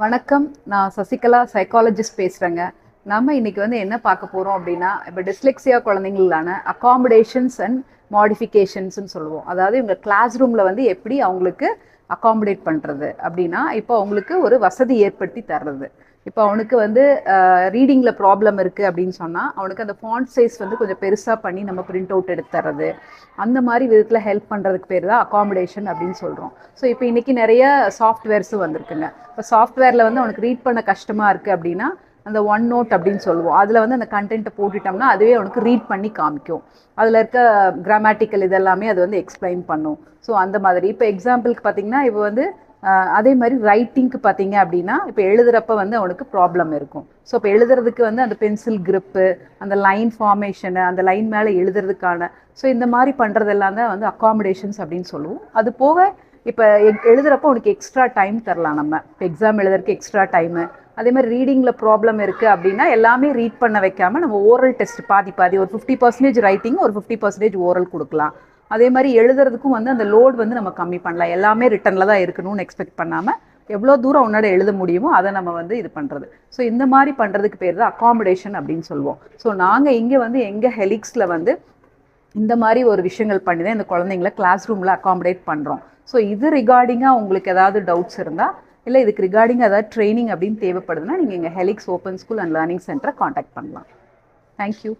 வணக்கம். நான் சசிகலா சைக்காலஜிஸ்ட் பேசுகிறேங்க. நம்ம இன்னைக்கு என்ன பார்க்க போகிறோம் அப்படின்னா, இப்போ டிஸ்லெக்ஸியா குழந்தைங்களான அகாமடேஷன்ஸ் அண்ட் மாடிஃபிகேஷன்ஸ்ன்னு சொல்லுவோம். அதாவது இவங்க கிளாஸ் ரூமில் எப்படி அவங்களுக்கு அகாமடேட் பண்ணுறது அப்படின்னா, இப்போ அவங்களுக்கு ஒரு வசதி ஏற்படுத்தி தர்றது. இப்போ அவனுக்கு ரீடிங்கில் ப்ராப்ளம் இருக்குது அப்படின்னு சொன்னால் அவனுக்கு அந்த ஃபாண்ட் சைஸ் கொஞ்சம் பெருசாக பண்ணி நம்ம பிரிண்ட் அவுட் எடுத்து தர்றது, அந்த மாதிரி விதத்தில் ஹெல்ப் பண்ணுறதுக்கு பேர் தான் அகாமடேஷன் அப்படின்னு சொல்கிறோம். ஸோ இப்போ இன்றைக்கி நிறைய சாஃப்ட்வேர்ஸும் வந்திருக்குங்க. இப்போ சாஃப்ட்வேரில் அவனுக்கு ரீட் பண்ண கஷ்டமாக இருக்குது அப்படின்னா அந்த ஒன் நோட் அப்படின்னு சொல்லுவோம். அதில் அந்த கண்டென்ட்டை போட்டுட்டோம்னா அதுவே அவனுக்கு ரீட் பண்ணி காமிக்கும். அதில் இருக்க கிராமட்டிக்கல் இதெல்லாமே அது எக்ஸ்பிளைன் பண்ணும். ஸோ அந்த மாதிரி இப்போ எக்ஸாம்பிளுக்கு பார்த்தீங்கன்னா இப்போ அதே மாதிரி ரைட்டிங்க்கு பார்த்தீங்க அப்படின்னா இப்போ எழுதுகிறப்ப அவனுக்கு ப்ராப்ளம் இருக்கும். ஸோ இப்போ எழுதுறதுக்கு அந்த பென்சில் கிரிப்பு, அந்த லைன் ஃபார்மேஷனு, அந்த லைன் மேலே எழுதுறதுக்கான ஸோ இந்த மாதிரி பண்ணுறதெல்லாம் தான் அகாமடேஷன்ஸ் அப்படின்னு சொல்லுவோம். அது போக இப்போ எழுதுகிறப்போ உனக்கு எக்ஸ்ட்ரா டைம் தரலாம். நம்ம இப்போ எக்ஸாம் எழுதுறதுக்கு எக்ஸ்ட்ரா டைமு, அதே மாதிரி ரீடிங்கில் ப்ராப்ளம் இருக்குது அப்படின்னா எல்லாமே ரீட் பண்ண வைக்காமல் நம்ம ஓரல் டெஸ்ட் பாதி ஒரு 50% ரைட்டிங், ஒரு 50% ஓரல் கொடுக்கலாம். அதே மாதிரி எழுதுறதுக்கும் அந்த லோட் நம்ம கம்மி பண்ணலாம். எல்லாமே ரிட்டனில் தான் இருக்கணும்னு எக்ஸ்பெக்ட் பண்ணாமல் எவ்வளோ தூரம் உன்னோட எழுத முடியுமோ அதை நம்ம இது பண்ணுறது. ஸோ இந்த மாதிரி பண்ணுறதுக்கு பேர் தான் அகாமடேஷன் அப்படின்னு சொல்லுவோம். ஸோ நாங்கள் இங்கே எங்கள் ஹெலிக்ஸில் இந்த மாதிரி ஒரு விஷயங்கள் பண்ணி தான் இந்த குழந்தைங்களை கிளாஸ் ரூமில் அகாமடேட் பண்ணுறோம். ஸோ இது ரிகார்டிங்காக உங்களுக்கு ஏதாவது டவுட்ஸ் இருந்தால், இல்லை இதுக்கு ரிகார்டிங் ஏதாவது ட்ரைனிங் அப்படின்னு தேவைப்படுதுன்னா நீங்கள் எங்கள் helix open school and learning சென்டரை காண்டாக்ட் பண்ணலாம். தேங்க்யூ.